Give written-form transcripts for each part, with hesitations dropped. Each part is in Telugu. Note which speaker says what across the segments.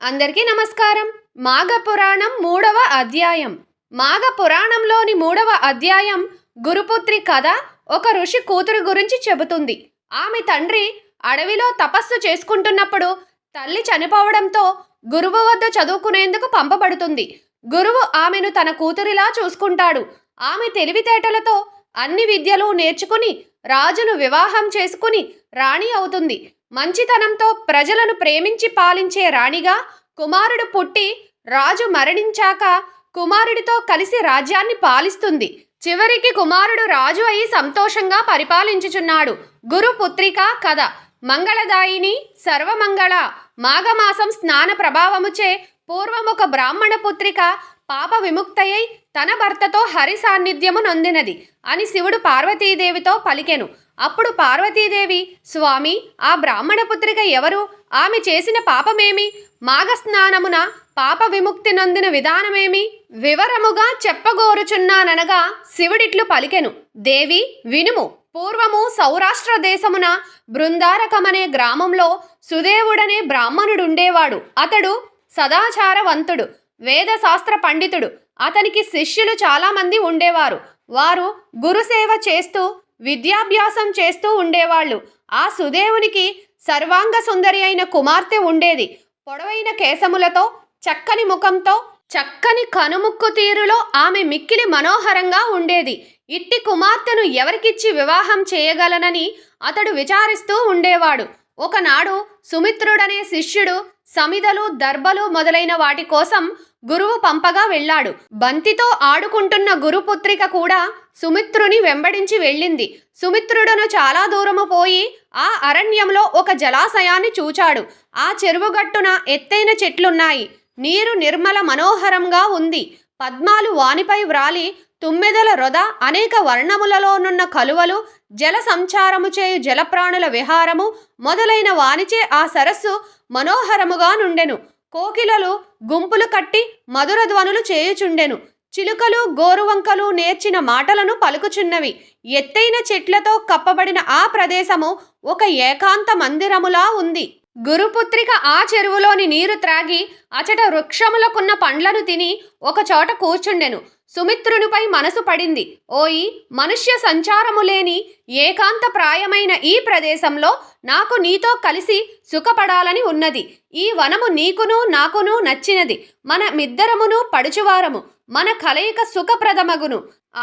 Speaker 1: అందరికీ నమస్కారం. మాఘ పురాణం 3వ అధ్యాయం. మాఘ పురాణంలోని 3వ అధ్యాయం గురుపుత్రి కథ ఒక ఋషి కూతురు గురించి చెబుతుంది. ఆమె తండ్రి అడవిలో తపస్సు చేసుకుంటున్నప్పుడు తల్లి చనిపోవడంతో గురువు వద్ద చదువుకునేందుకు పంపబడుతుంది. గురువు ఆమెను తన కూతురిలా చూసుకుంటాడు. ఆమె తెలివితేటలతో అన్ని విద్యలు నేర్చుకుని రాజును వివాహం చేసుకుని రాణి అవుతుంది. మంచితనంతో ప్రజలను ప్రేమించి పాలించే రాణిగా కుమారుడు పుట్టి రాజు మరణించాక కుమారుడితో కలిసి రాజ్యాన్ని పాలిస్తుంది. చివరికి కుమారుడు రాజు అయి సంతోషంగా పరిపాలించుచున్నాడు. గురుపుత్రిక కథ. మంగళదాయిని సర్వమంగళ. మాఘమాసం స్నాన ప్రభావముచే పూర్వం ఒక బ్రాహ్మణ పుత్రిక పాప విముక్తయై తన భర్తతో హరి సాన్నిధ్యము నొందినది అని శివుడు పార్వతీదేవితో పలికెను. అప్పుడు పార్వతీదేవి, స్వామి, ఆ బ్రాహ్మణ పుత్రిక ఎవరు? ఆమె చేసిన పాపమేమి? మాఘ స్నానమున పాప విముక్తి నొందిన విధానమేమి? వివరముగా చెప్పగోరుచున్నాననగా శివుడిట్లు పలికెను. దేవి వినుము. పూర్వము సౌరాష్ట్ర దేశమున బృందారకమనే గ్రామంలో సుదేవుడనే బ్రాహ్మణుడుండేవాడు. అతడు సదాచారవంతుడు, వేదశాస్త్ర పండితుడు. అతనికి శిష్యులు చాలామంది ఉండేవారు. వారు గురుసేవ చేస్తూ విద్యాభ్యాసం చేస్తూ ఉండేవాళ్ళు. ఆ సుదేవునికి సర్వాంగ సుందరి అయిన కుమార్తె ఉండేది. పొడవైన కేశములతో, చక్కని ముఖంతో, చక్కని కనుముక్కు తీరులో ఆమె మిక్కిలి మనోహరంగా ఉండేది. ఇట్టి కుమార్తెను ఎవరికిచ్చి వివాహం చేయగలనని అతడు విచారిస్తూ ఉండేవాడు. ఒకనాడు సుమిత్రుడనే శిష్యుడు సమిదలు, దర్భలు మొదలైన వాటి కోసం గురువు పంపగా వెళ్ళాడు. బంతితో ఆడుకుంటున్న గురుపుత్రిక కూడా సుమిత్రుని వెంబడించి వెళ్ళింది. సుమిత్రుడును చాలా దూరము పోయి ఆ అరణ్యంలో ఒక జలాశయాన్ని చూచాడు. ఆ చెరువుగట్టున ఎత్తైన చెట్లున్నాయి. నీరు నిర్మల మనోహరంగా ఉంది. పద్మాలు వానిపై వ్రాలి, తుమ్మెదల రొద, అనేక వర్ణములలోనున్న కలువలు, జల సంచారము చేయు జలప్రాణుల విహారము మొదలైన వానిచే ఆ సరస్సు మనోహరముగా నుండెను. కోకిలలు గుంపులు కట్టి మధుర ధ్వనులు చేయుచుండెను. చిలుకలు, గోరువంకలు నేర్చిన మాటలను పలుకుచున్నవి. ఎత్తైన చెట్లతో కప్పబడిన ఆ ప్రదేశము ఒక ఏకాంత మందిరములా ఉంది. గురుపుత్రిక ఆ చెరువులోని నీరు త్రాగి అచట వృక్షములకున్న పండ్లను తిని ఒక చోట కూర్చుండెను. సుమిత్రునిపై మనసు పడింది. ఓయి, మనుష్య సంచారము లేని ఏకాంత ప్రాయమైన ఈ ప్రదేశంలో నాకు నీతో కలిసి సుఖపడాలని ఉన్నది. ఈ వనము నీకును నాకును నచ్చినది. మనమిద్దరమును పడుచువారము. మన కలయిక సుఖప్రదమగును.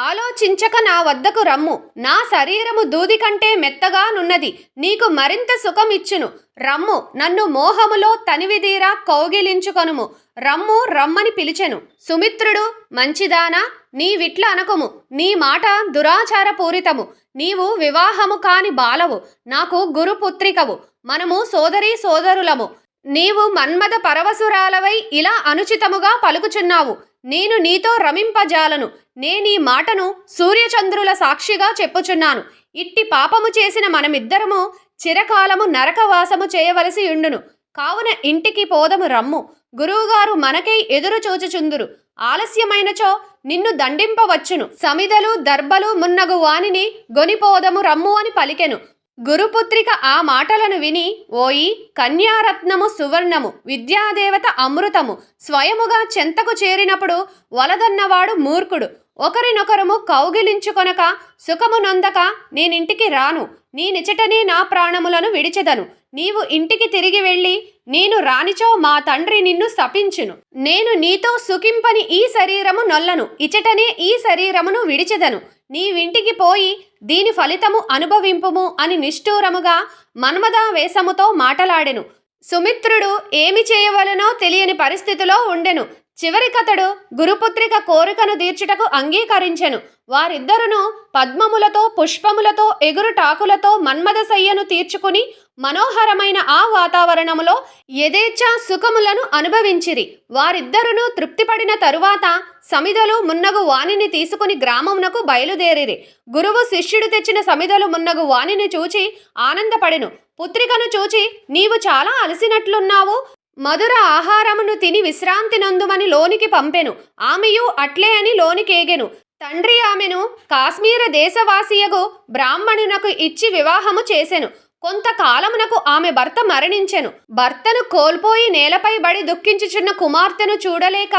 Speaker 1: ఆలోచించక నా వద్దకు రమ్ము. నా శరీరము దూది కంటే మెత్తగా నున్నది. నీకు మరింత సుఖమిచ్చును. రమ్ము, నన్ను మోహములో తనివిదీరా కౌగిలించుకొనుము. రమ్ము రమ్మని పిలిచెను. సుమిత్రుడు, మంచిదానా, నీవిట్ల అనకుము. నీ మాట దురాచారపూరితము. నీవు వివాహము కాని బాలవు. నాకు గురుపుత్రికవు. మనము సోదరీ సోదరులము. నీవు మన్మథ పరవశురాలవై ఇలా అనుచితముగా పలుకుచున్నావు. నేను నీతో రమింపజాలను. నేనీ మాటను సూర్యచంద్రుల సాక్షిగా చెప్పుచున్నాను. ఇట్టి పాపము చేసిన మనమిద్దరము చిరకాలము నరకవాసము చేయవలసి ఉండును. కావున ఇంటికి పోదము రమ్ము. గురువుగారు మనకై ఎదురు చూచుచుందురు. ఆలస్యమైనచో నిన్ను దండింపవచ్చును. సమిదలు, దర్భలు మున్నగు వానిని గొనిపోదము రమ్ము అని పలికెను. గురుపుత్రిక ఆ మాటలను విని, ఓయి, కన్యారత్నము సువర్ణము, విద్యాదేవత అమృతము స్వయముగా చెంతకు చేరినప్పుడు వలదన్నవాడు మూర్ఖుడు. ఒకరినొకరము కౌగిలించుకొనక సుఖము నొందక నేనింటికి రాను. నీ నిచటనే నా ప్రాణములను విడిచెదను. నీవు ఇంటికి తిరిగి వెళ్ళి నేను రానిచో మా తండ్రి నిన్ను శపించును. నేను నీతో సుఖింపని ఈ శరీరము నొల్లను. ఇచటనే ఈ శరీరమును విడిచెదను. నీవింటికి పోయి దీని ఫలితము అనుభవింపుము అని నిష్ఠూరముగా మన్మథావేశముతో మాటలాడెను. సుమిత్రుడు ఏమి చేయవలనో తెలియని పరిస్థితిలో ఉండెను. చివరికతడు గురుపుత్రిక కోరికను తీర్చుటకు అంగీకరించెను. వారిద్దరును పద్మములతో, పుష్పములతో, ఎగురుటాకులతో మన్మథశయ్యను తీర్చుకుని మనోహరమైన ఆ వాతావరణములో యథేచ్ఛా సుఖములను అనుభవించిరి. వారిద్దరును తృప్తిపడిన తరువాత సమిదలు మున్నగు వానిని తీసుకుని గ్రామమునకు బయలుదేరిరి. గురువు శిష్యుడు తెచ్చిన సమిదలు మున్నగు వానిని చూచి ఆనందపడెను. పుత్రికను చూచి, నీవు చాలా అలసినట్లున్నావు. మధుర ఆహారమును తిని విశ్రాంతి నందుమని లోనికి పంపెను. ఆమెయు అట్లే అని లోనికేగెను. తండ్రి ఆమెను కాశ్మీర దేశవాసియగు బ్రాహ్మణునకు ఇచ్చి వివాహము చేసెను. కొంతకాలమునకు ఆమె భర్త మరణించెను. భర్తను కోల్పోయి నేలపై బడి దుఃఖించుచున్న కుమార్తెను చూడలేక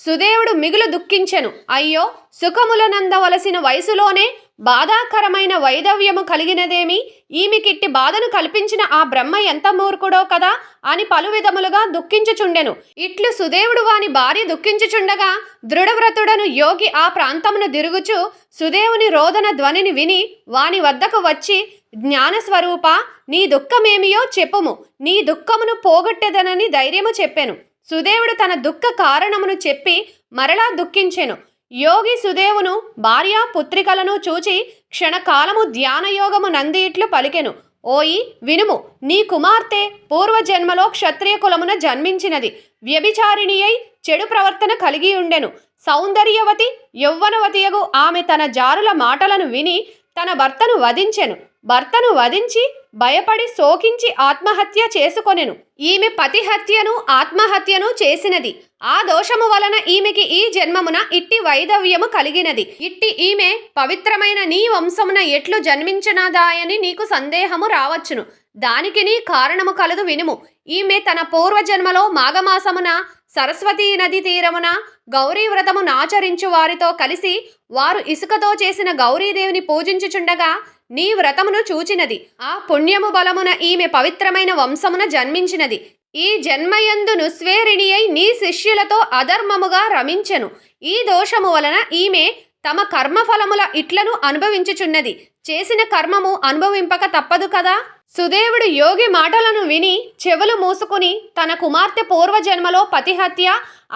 Speaker 1: సుదేవుడు మిగులు దుఃఖించెను. అయ్యో, సుఖములనందవలసిన వయసులోనే బాధాకరమైన వైధవ్యము కలిగినదేమి? ఈమెకిట్టి బాధను కల్పించిన ఆ బ్రహ్మ ఎంత మూర్ఖుడో కదా అని పలు విధములుగా దుఃఖించుచుండెను. ఇట్లు సుదేవుడు వాని భార్య దుఃఖించుచుండగా దృఢవ్రతుడను యోగి ఆ ప్రాంతమును దిరుగుచు సుదేవుని రోదన ధ్వనిని విని వాని వద్దకు వచ్చి, జ్ఞానస్వరూప, నీ దుఃఖమేమియో చెప్పుము, నీ దుఃఖమును పోగొట్టెదనని ధైర్యము చెప్పెను. సుదేవుడు తన దుఃఖ కారణమును చెప్పి మరలా దుఃఖించెను. యోగి సుదేవును భార్య పుత్రికలను చూచి క్షణకాలము ధ్యానయోగము నంది ఇట్లు పలికెను. ఓయి వినుము, నీ కుమార్తె పూర్వజన్మలో క్షత్రియ కులమున జన్మించినది. వ్యభిచారిణి అయి చెడు ప్రవర్తన కలిగి ఉండెను. సౌందర్యవతి యౌవనవతియగు ఆమె తన జారుల మాటలను విని తన భర్తను వధించెను. భర్తను వధించి భయపడి శోకించి ఆత్మహత్య చేసుకొనెను. ఈమె పతిహత్యను ఆత్మహత్యను చేసినది. ఆ దోషము వలన ఈమెకి ఈ జన్మమున ఇట్టి వైధవ్యము కలిగినది. ఇట్టి ఈమె పవిత్రమైన నీ వంశమున ఎట్లు జన్మించినదాయని నీకు సందేహము రావచ్చును. దానికి నీ కారణము కలదు వినుము. ఈమె తన పూర్వజన్మలో మాఘమాసమున సరస్వతీ నది తీరమున గౌరీ వ్రతమును ఆచరించు వారితో కలిసి వారు ఇసుకతో చేసిన గౌరీదేవిని పూజించుచుండగా నీ వ్రతమును చూచినది. ఆ పుణ్యము బలమున ఈమె పవిత్రమైన వంశమున జన్మించినది. ఈ జన్మయందు నుస్వేరిణి అయి నీ శిష్యులతో అధర్మముగా రమించెను. ఈ దోషము వలన ఈమె తమ కర్మఫలముల ఇట్లను అనుభవించుచున్నది. చేసిన కర్మము అనుభవింపక తప్పదు కదా. సుదేవుడు యోగి మాటలను విని చెవులు మూసుకుని తన కుమార్తె పూర్వజన్మలో పతిహత్య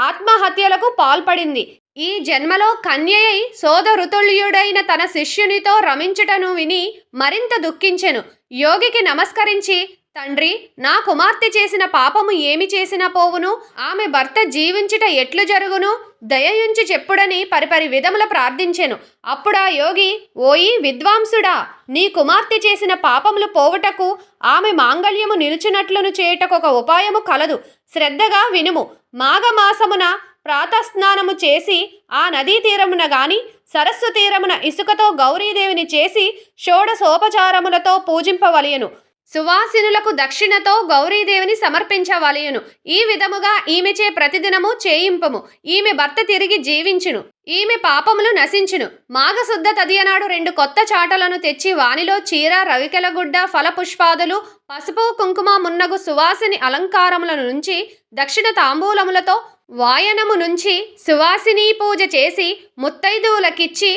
Speaker 1: ఆత్మహత్యలకు పాల్పడింది. ఈ జన్మలో కన్యయై సోదరుతుల్యుడైన తన శిష్యునితో రమించుటను విని మరింత దుఃఖించెను. యోగికి నమస్కరించి, తండ్రి, నా కుమార్తె చేసిన పాపము ఏమి చేసినా పోవును? ఆమె భర్త జీవించుట ఎట్లు జరుగును? దయయుంచి చెప్పుడని పరిపరి విధముల ప్రార్థించెను. అప్పుడా యోగి, ఓయి విద్వాంసుడా, నీ కుమార్తె చేసిన పాపములు పోవుటకు ఆమె మాంగళ్యము నిలుచునట్లును చేయుటకు ఒక ఉపాయము కలదు. శ్రద్ధగా వినుము. మాఘమాసమున ప్రాతస్నానము చేసి ఆ నదీ తీరమున గాని సరస్సు తీరమున ఇసుకతో గౌరీదేవిని చేసి షోడశోపచారములతో పూజింపవలయను. సువాసినులకు దక్షిణతో గౌరీదేవిని సమర్పించవలయను. ఈ విధముగా ఈమెచే ప్రతిదినము చేయింపము. ఈమె భర్త తిరిగి జీవించును. ఈమె పాపములు నశించును. మాఘశుద్ధ తదియనాడు 2 కొత్త చాటలను తెచ్చి వానిలో చీర, రవికెలగుడ్డ, ఫలపుష్పాదులు, పసుపు, కుంకుమ మున్నగు సువాసిని అలంకారములను నుంచి దక్షిణ తాంబూలములతో వాయనము నుంచి సువాసిని పూజ చేసి ముత్తైదువులకిచ్చి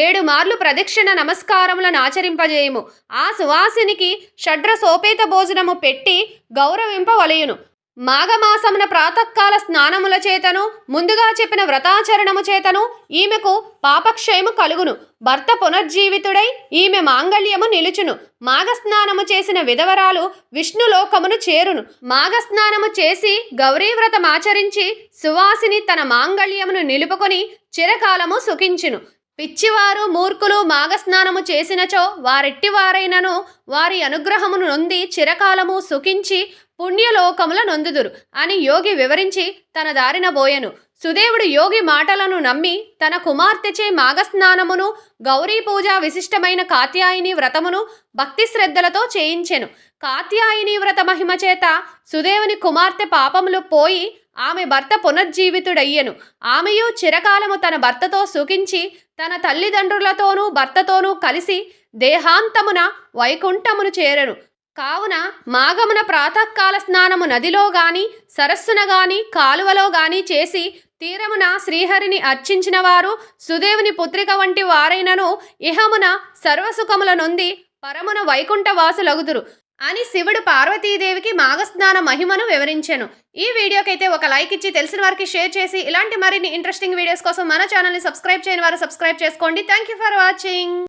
Speaker 1: 7 మార్లు ప్రదక్షిణ నమస్కారములను ఆచరింపజేయము. ఆ సువాసినికి షడ్రసోపేత భోజనము పెట్టి గౌరవింపవలయును. మాఘమాసమున ప్రాతకాల స్నానముల చేతను ముందుగా చెప్పిన వ్రతాచరణము చేతను ఈమెకు పాపక్షయము కలుగును. భర్త పునర్జీవితుడై ఈమె మాంగళ్యము నిలుచును. మాఘస్నానము చేసిన విధవరాలు విష్ణులోకమును చేరును. మాఘస్నానము చేసి గౌరీవ్రతమాచరించి సువాసిని తన మాంగళ్యమును నిలుపుకొని చిరకాలము సుఖించును. పిచ్చివారు మూర్ఖులు మాఘస్నానము చేసినచో వారెట్టివారైనను వారి అనుగ్రహమును నొంది చిరకాలము సుఖించి పుణ్యలోకముల నొందుదురు అని యోగి వివరించి తన దారిన బోయెను. సుదేవుడు యోగి మాటలను నమ్మి తన కుమార్తెచే మాఘస్నానమును గౌరీ పూజ విశిష్టమైన కాత్యాయని వ్రతమును భక్తి శ్రద్ధలతో చేయించెను. కాత్యాయని వ్రత మహిమ చేత సుదేవుని కుమార్తె పాపములు పోయి ఆమె భర్త పునర్జీవితుడయ్యెను. ఆమెయు చిరకాలము తన భర్తతో సుఖించి తన తల్లిదండ్రులతోనూ భర్తతోనూ కలిసి దేహాంతమున వైకుంఠమును చేరెను. కావున మాఘమున ప్రాతకాల స్నానము నదిలో గాని సరస్సున గాని కాలువలో గాని చేసి తీరమున శ్రీహరిని అర్చించిన వారు సుదేవుని పుత్రిక వంటి వారైనను ఇహమున సర్వసుఖముల నొంది పరమున వైకుంఠవాసులగుదురు అని శివుడు పార్వతీదేవికి మాఘస్నాన మహిమను వివరించెను. ఈ వీడియోకైతే ఒక లైక్ ఇచ్చి తెలిసిన వారికి షేర్ చేసి ఇలాంటి మరిన్ని ఇంట్రెస్టింగ్ వీడియోస్ కోసం మన ఛానల్ని సబ్స్క్రైబ్ చేయని వారు సబ్స్క్రైబ్ చేసుకోండి. Thank you for watching.